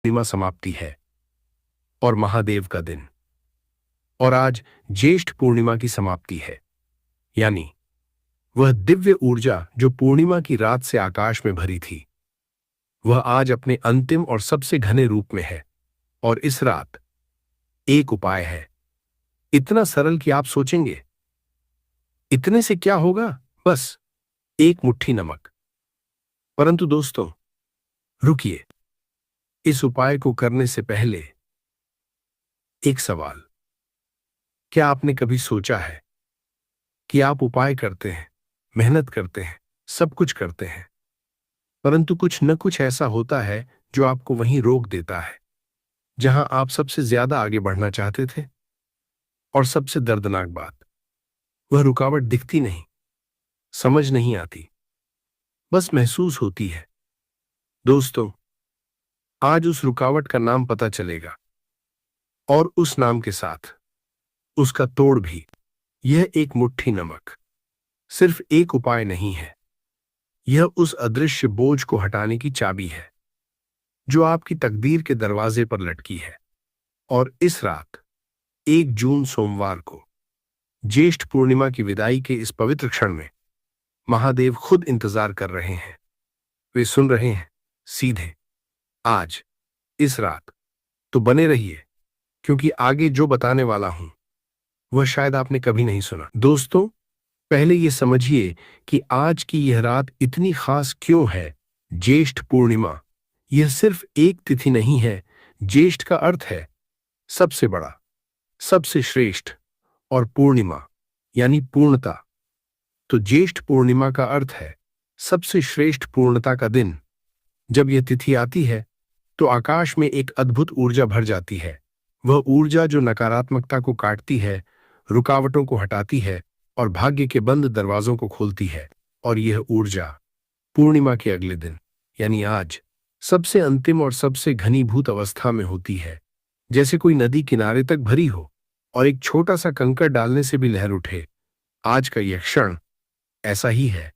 पूर्णिमा समाप्ति है और महादेव का दिन। और आज ज्येष्ठ पूर्णिमा की समाप्ति है, यानी वह दिव्य ऊर्जा जो पूर्णिमा की रात से आकाश में भरी थी, वह आज अपने अंतिम और सबसे घने रूप में है। और इस रात एक उपाय है, इतना सरल कि आप सोचेंगे इतने से क्या होगा, बस एक मुट्ठी नमक। परंतु दोस्तों, रुकिए, इस उपाय को करने से पहले एक सवाल। क्या आपने कभी सोचा है कि आप उपाय करते हैं, मेहनत करते हैं, सब कुछ करते हैं, परंतु कुछ न कुछ ऐसा होता है जो आपको वहीं रोक देता है जहां आप सबसे ज्यादा आगे बढ़ना चाहते थे? और सबसे दर्दनाक बात, वह रुकावट दिखती नहीं, समझ नहीं आती, बस महसूस होती है। दोस्तों, आज उस रुकावट का नाम पता चलेगा, और उस नाम के साथ उसका तोड़ भी। यह एक मुट्ठी नमक सिर्फ एक उपाय नहीं है, यह उस अदृश्य बोझ को हटाने की चाबी है जो आपकी तकदीर के दरवाजे पर लटकी है। और इस रात 1 जून सोमवार को, ज्येष्ठ पूर्णिमा की विदाई के इस पवित्र क्षण में, महादेव खुद इंतजार कर रहे हैं। वे सुन रहे हैं सीधे आज, इस रात। तो बने रहिए, क्योंकि आगे जो बताने वाला हूं वह शायद आपने कभी नहीं सुना। दोस्तों, पहले यह समझिए कि आज की यह रात इतनी खास क्यों है। ज्येष्ठ पूर्णिमा यह सिर्फ एक तिथि नहीं है। ज्येष्ठ का अर्थ है सबसे बड़ा, सबसे श्रेष्ठ, और पूर्णिमा यानी पूर्णता। तो ज्येष्ठ पूर्णिमा का अर्थ है सबसे श्रेष्ठ पूर्णता का दिन। जब यह तिथि आती है तो आकाश में एक अद्भुत ऊर्जा भर जाती है। वह ऊर्जा जो नकारात्मकता को काटती है, रुकावटों को हटाती है और भाग्य के बंद दरवाजों को खोलती है। और यह ऊर्जा पूर्णिमा के अगले दिन, यानी आज, सबसे अंतिम और सबसे घनीभूत अवस्था में होती है। जैसे कोई नदी किनारे तक भरी हो और एक छोटा सा कंकड़ डालने से भी लहर उठे। आज का यह क्षण ऐसा ही है।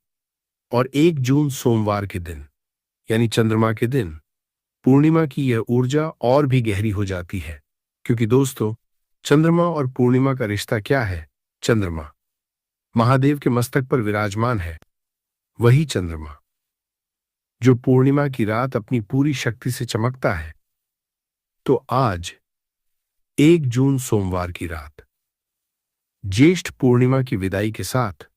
और 1 जून सोमवार के दिन, यानी चंद्रमा के दिन, पूर्णिमा की यह ऊर्जा और भी गहरी हो जाती है। क्योंकि दोस्तों, चंद्रमा और पूर्णिमा का रिश्ता क्या है? चंद्रमा महादेव के मस्तक पर विराजमान है, वही चंद्रमा जो पूर्णिमा की रात अपनी पूरी शक्ति से चमकता है। तो आज 1 जून सोमवार की रात, ज्येष्ठ पूर्णिमा की विदाई के साथ,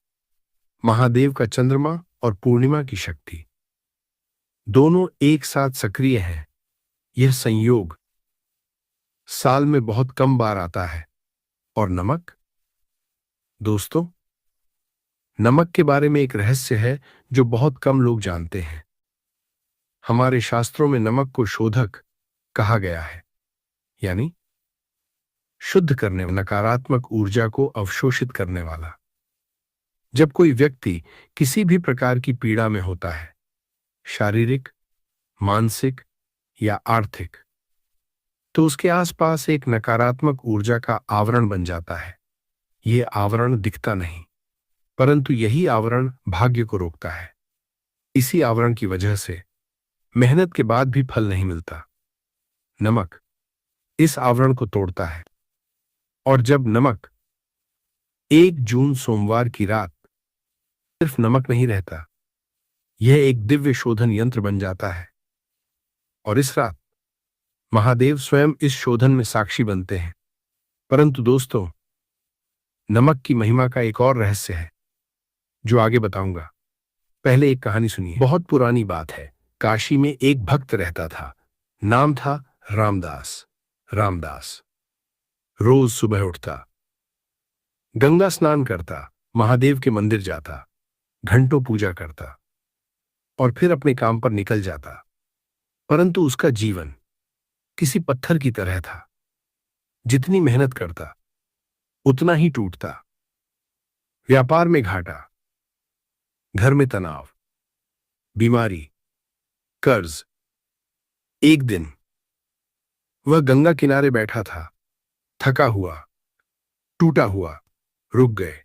महादेव का चंद्रमा और पूर्णिमा की शक्ति दोनों एक साथ सक्रिय हैं। यह संयोग साल में बहुत कम बार आता है। और नमक? दोस्तों, नमक के बारे में एक रहस्य है जो बहुत कम लोग जानते हैं। हमारे शास्त्रों में नमक को शोधक कहा गया है, यानी शुद्ध करने, नकारात्मक ऊर्जा को अवशोषित करने वाला। जब कोई व्यक्ति किसी भी प्रकार की पीड़ा में होता है, शारीरिक, मानसिक या आर्थिक, तो उसके आसपास एक नकारात्मक ऊर्जा का आवरण बन जाता है। यह आवरण दिखता नहीं, परंतु यही आवरण भाग्य को रोकता है। इसी आवरण की वजह से मेहनत के बाद भी फल नहीं मिलता। नमक इस आवरण को तोड़ता है। और जब नमक 1 जून सोमवार की रात सिर्फ नमक नहीं रहता, यह एक दिव्य शोधन यंत्र बन जाता है। और इस रात महादेव स्वयं इस शोधन में साक्षी बनते हैं। परंतु दोस्तों, नमक की महिमा का एक और रहस्य है जो आगे बताऊंगा। पहले एक कहानी सुनिए। बहुत पुरानी बात है। काशी में एक भक्त रहता था, नाम था रामदास। रामदास रोज सुबह उठता, गंगा स्नान करता, महादेव के मंदिर जाता, घंटों पूजा करता और फिर अपने काम पर निकल जाता। परंतु उसका जीवन किसी पत्थर की तरह था। जितनी मेहनत करता उतना ही टूटता। व्यापार में घाटा, घर में तनाव, बीमारी, कर्ज। एक दिन वह गंगा किनारे बैठा था, थका हुआ, टूटा हुआ। रुक गए,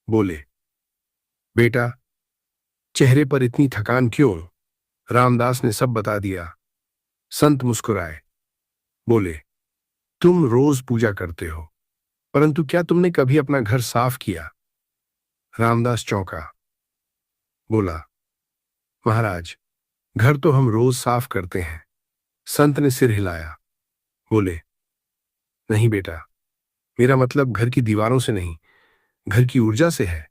बोले, बेटा, चेहरे पर इतनी थकान क्यों? रामदास ने सब बता दिया। संत मुस्कुराए, बोले, तुम रोज पूजा करते हो, परंतु क्या तुमने कभी अपना घर साफ किया? रामदास चौंका, बोला, महाराज, घर तो हम रोज साफ करते हैं। संत ने सिर हिलाया, बोले, नहीं बेटा, मेरा मतलब घर की दीवारों से नहीं, घर की ऊर्जा से है।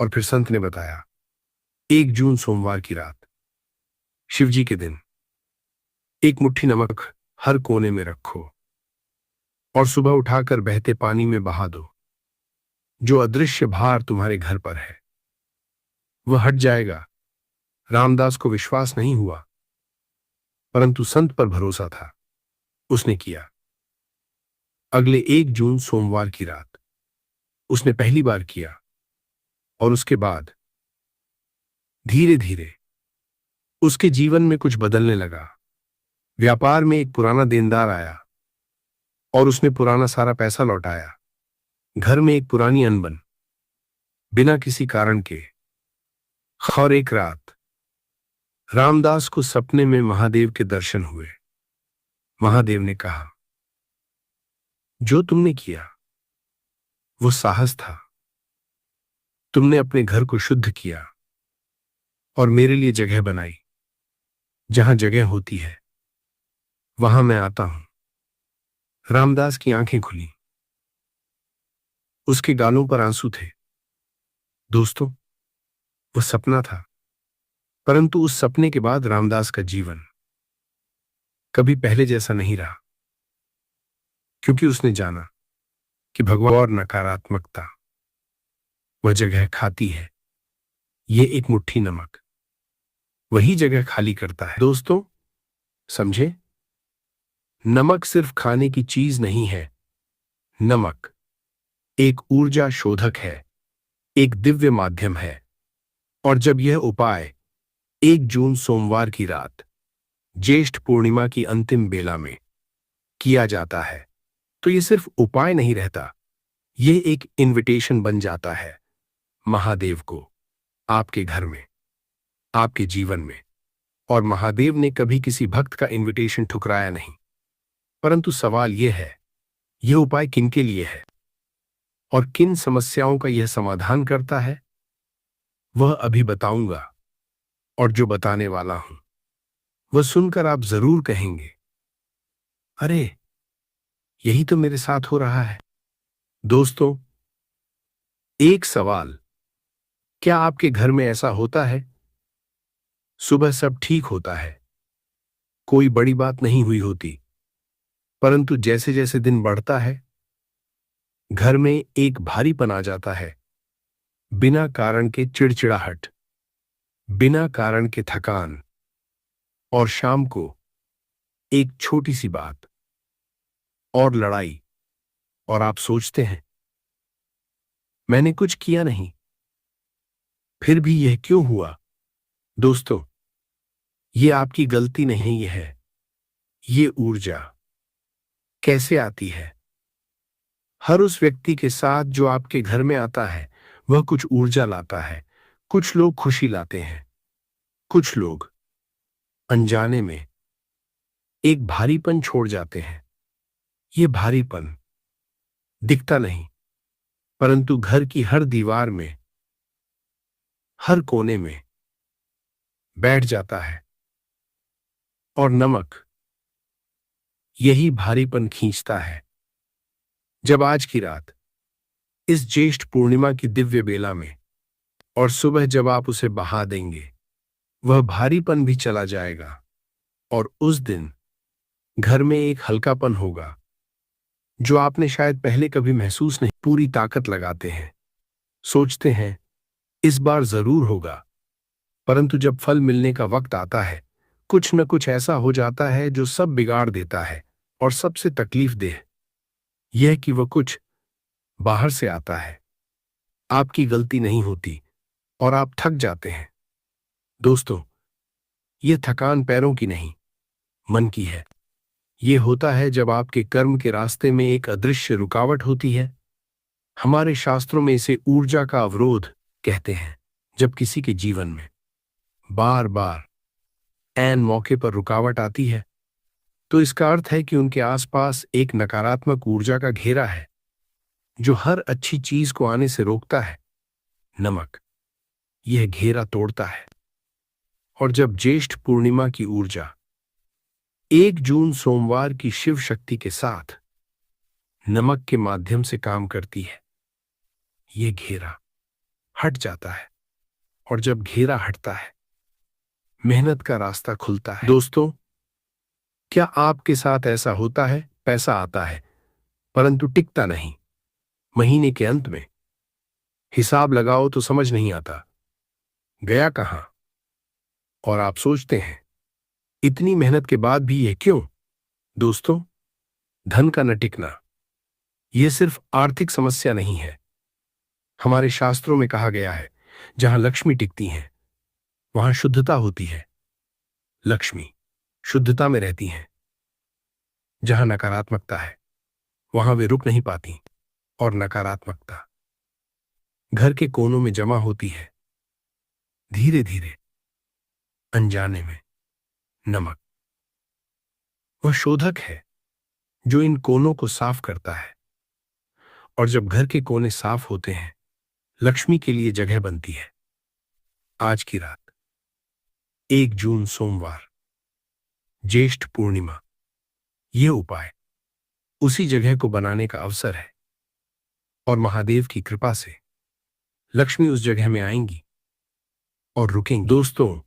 और फिर संत ने बताया, 1 जून सोमवार की रात, शिवजी के दिन, एक मुट्ठी नमक हर कोने में रखो और सुबह उठाकर बहते पानी में बहा दो। जो अदृश्य भार तुम्हारे घर पर है वह हट जाएगा। रामदास को विश्वास नहीं हुआ, परंतु संत पर भरोसा था। उसने किया। अगले 1 जून सोमवार की रात उसने पहली बार किया और उसके बाद धीरे धीरे उसके जीवन में कुछ बदलने लगा। व्यापार में एक पुराना देनदार आया और उसने पुराना सारा पैसा लौटाया। घर में एक पुरानी अनबन, बिना किसी कारण के। और एक रात रामदास को सपने में महादेव के दर्शन हुए। महादेव ने कहा, जो तुमने किया वो साहस था। तुमने अपने घर को शुद्ध किया और मेरे लिए जगह बनाई। जहां जगह होती है वहां मैं आता हूं। रामदास की आंखें खुली। उसके गालों पर आंसू थे। दोस्तों, वो सपना था, परंतु उस सपने के बाद रामदास का जीवन कभी पहले जैसा नहीं रहा, क्योंकि उसने जाना कि भगवान और नकारात्मकता वह जगह खाती है। ये एक मुट्ठी नमक वही जगह खाली करता है। दोस्तों, समझे? नमक सिर्फ खाने की चीज नहीं है। नमक एक ऊर्जा शोधक है, एक दिव्य माध्यम है। और जब यह उपाय 1 जून सोमवार की रात, ज्येष्ठ पूर्णिमा की अंतिम बेला में किया जाता है, तो यह सिर्फ उपाय नहीं रहता, यह एक इनविटेशन बन जाता है महादेव को आपके घर में, आपके जीवन में। और महादेव ने कभी किसी भक्त का इनविटेशन ठुकराया नहीं। परंतु सवाल यह है, यह उपाय किन के लिए है और किन समस्याओं का यह समाधान करता है, वह अभी बताऊंगा। और जो बताने वाला हूं वह सुनकर आप जरूर कहेंगे, अरे यही तो मेरे साथ हो रहा है। दोस्तों, एक सवाल, क्या आपके घर में ऐसा होता है? सुबह सब ठीक होता है, कोई बड़ी बात नहीं हुई होती, परंतु जैसे जैसे दिन बढ़ता है घर में एक भारीपन आ जाता है। बिना कारण के चिड़चिड़ाहट, बिना कारण के थकान, और शाम को एक छोटी सी बात और लड़ाई। और आप सोचते हैं, मैंने कुछ किया नहीं, फिर भी यह क्यों हुआ? दोस्तों, यह आपकी गलती नहीं है। ये ऊर्जा कैसे आती है? हर उस व्यक्ति के साथ जो आपके घर में आता है वह कुछ ऊर्जा लाता है। कुछ लोग खुशी लाते हैं, कुछ लोग अनजाने में एक भारीपन छोड़ जाते हैं। ये भारीपन दिखता नहीं, परंतु घर की हर दीवार में, हर कोने में बैठ जाता है। और नमक यही भारीपन खींचता है। जब आज की रात, इस ज्येष्ठ पूर्णिमा की दिव्य बेला में और सुबह जब आप उसे बहा देंगे, वह भारीपन भी चला जाएगा। और उस दिन घर में एक हल्कापन होगा जो आपने शायद पहले कभी महसूस नहीं। पूरी ताकत लगाते हैं, सोचते हैं इस बार जरूर होगा, परंतु जब फल मिलने का वक्त आता है, कुछ न कुछ ऐसा हो जाता है जो सब बिगाड़ देता है। और सबसे तकलीफ देह यह कि वह कुछ बाहर से आता है, आपकी गलती नहीं होती और आप थक जाते हैं। दोस्तों, यह थकान पैरों की नहीं, मन की है। यह होता है जब आपके कर्म के रास्ते में एक अदृश्य रुकावट होती है। हमारे शास्त्रों में इसे ऊर्जा का अवरोध कहते हैं। जब किसी के जीवन में बार बार ऐन मौके पर रुकावट आती है, तो इसका अर्थ है कि उनके आसपास एक नकारात्मक ऊर्जा का घेरा है जो हर अच्छी चीज को आने से रोकता है। नमक यह घेरा तोड़ता है, और जब ज्येष्ठ पूर्णिमा की ऊर्जा 1 जून सोमवार की शिव शक्ति के साथ नमक के माध्यम से काम करती है, यह घेरा हट जाता है। और जब घेरा हटता है, मेहनत का रास्ता खुलता है। दोस्तों, क्या आपके साथ ऐसा होता है? पैसा आता है परंतु टिकता नहीं। महीने के अंत में हिसाब लगाओ तो समझ नहीं आता गया कहां, और आप सोचते हैं इतनी मेहनत के बाद भी यह क्यों? दोस्तों, धन का न टिकना यह सिर्फ आर्थिक समस्या नहीं है। हमारे शास्त्रों में कहा गया है, जहां लक्ष्मी टिकती हैं वहां शुद्धता होती है। लक्ष्मी शुद्धता में रहती हैं। जहां नकारात्मकता है वहां वे रुक नहीं पाती, और नकारात्मकता घर के कोनों में जमा होती है। धीरे धीरे, अनजाने में, नमक वह शोधक है जो इन कोनों को साफ करता है। और जब घर के कोने साफ होते हैं, लक्ष्मी के लिए जगह बनती है। आज की रात 1 जून सोमवार, ज्येष्ठ पूर्णिमा, यह उपाय उसी जगह को बनाने का अवसर है। और महादेव की कृपा से लक्ष्मी उस जगह में आएंगी और रुकेंगी। दोस्तों,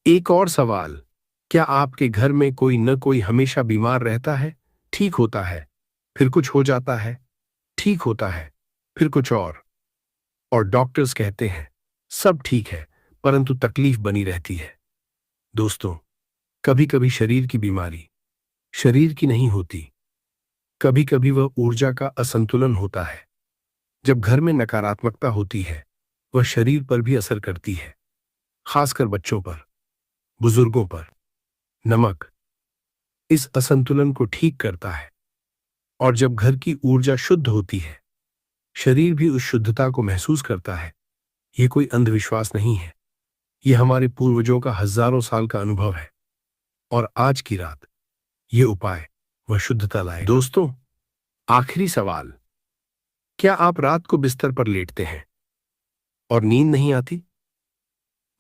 एक और सवाल, क्या आपके घर में कोई न कोई हमेशा बीमार रहता है? ठीक होता है, फिर कुछ हो जाता है, ठीक होता है, फिर कुछ और डॉक्टर्स कहते हैं सब ठीक है, परंतु तकलीफ बनी रहती है। दोस्तों, कभी कभी शरीर की बीमारी शरीर की नहीं होती, कभी कभी वह ऊर्जा का असंतुलन होता है। जब घर में नकारात्मकता होती है, वह शरीर पर भी असर करती है, खासकर बच्चों पर, बुजुर्गों पर। नमक इस असंतुलन को ठीक करता है, और जब घर की ऊर्जा शुद्ध होती है, शरीर भी उस शुद्धता को महसूस करता है। यह कोई अंधविश्वास नहीं है, यह हमारे पूर्वजों का हजारों साल का अनुभव है। और आज की रात यह उपाय वह शुद्धता लाए। दोस्तों, आखिरी सवाल, क्या आप रात को बिस्तर पर लेटते हैं और नींद नहीं आती?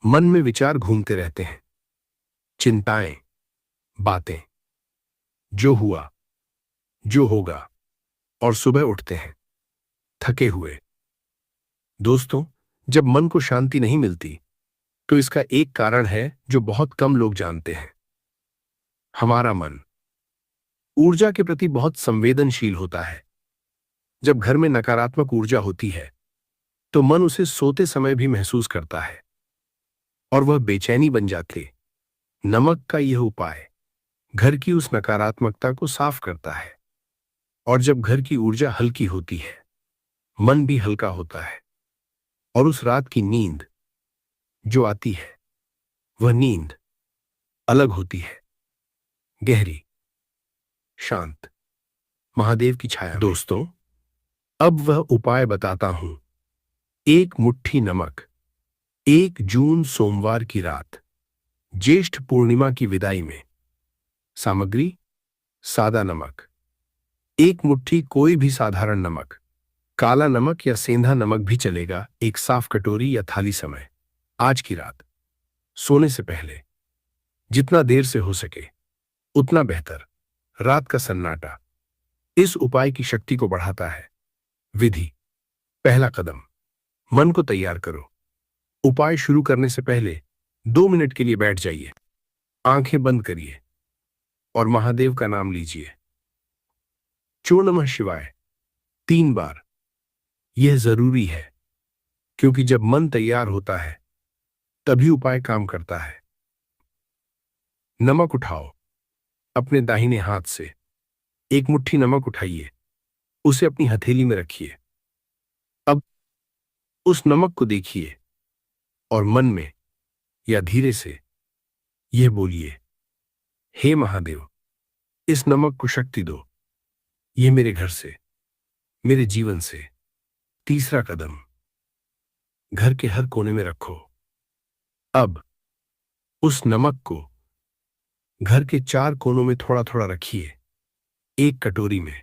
मन में विचार घूमते रहते हैं, चिंताएं, बातें, जो हुआ, जो होगा, और सुबह उठते हैं थके हुए। दोस्तों, जब मन को शांति नहीं मिलती, तो इसका एक कारण है जो बहुत कम लोग जानते हैं। हमारा मन ऊर्जा के प्रति बहुत संवेदनशील होता है। जब घर में नकारात्मक ऊर्जा होती है, तो मन उसे सोते समय भी महसूस करता है, और वह बेचैनी बन जाती। नमक का यह उपाय घर की उस नकारात्मकता को साफ करता है। और जब घर की ऊर्जा हल्की होती है, मन भी हल्का होता है, और उस रात की नींद जो आती है, वह नींद अलग होती है, गहरी, शांत, महादेव की छाया में। दोस्तों, अब वह उपाय बताता हूं। 1 मुट्ठी नमक, 1 जून सोमवार की रात, ज्येष्ठ पूर्णिमा की विदाई में। सामग्री: सादा नमक 1 मुट्ठी, कोई भी साधारण नमक, काला नमक या सेंधा नमक भी चलेगा, एक साफ कटोरी या थाली। समय: आज की रात सोने से पहले, जितना देर से हो सके उतना बेहतर। रात का सन्नाटा इस उपाय की शक्ति को बढ़ाता है। विधि: पहला कदम, मन को तैयार करो। उपाय शुरू करने से पहले 2 मिनट के लिए बैठ जाइए, आंखें बंद करिए और महादेव का नाम लीजिए। चो नमः शिवाय 3 बार। यह जरूरी है, क्योंकि जब मन तैयार होता है तभी उपाय काम करता है। नमक उठाओ। अपने दाहिने हाथ से 1 मुट्ठी नमक उठाइए, उसे अपनी हथेली में रखिए। अब उस नमक को देखिए और मन में या धीरे से यह बोलिए, हे महादेव, इस नमक को शक्ति दो। यह मेरे घर से, मेरे जीवन से। तीसरा कदम, घर के हर कोने में रखो। अब उस नमक को घर के चार कोनों में थोड़ा थोड़ा रखिए। एक कटोरी में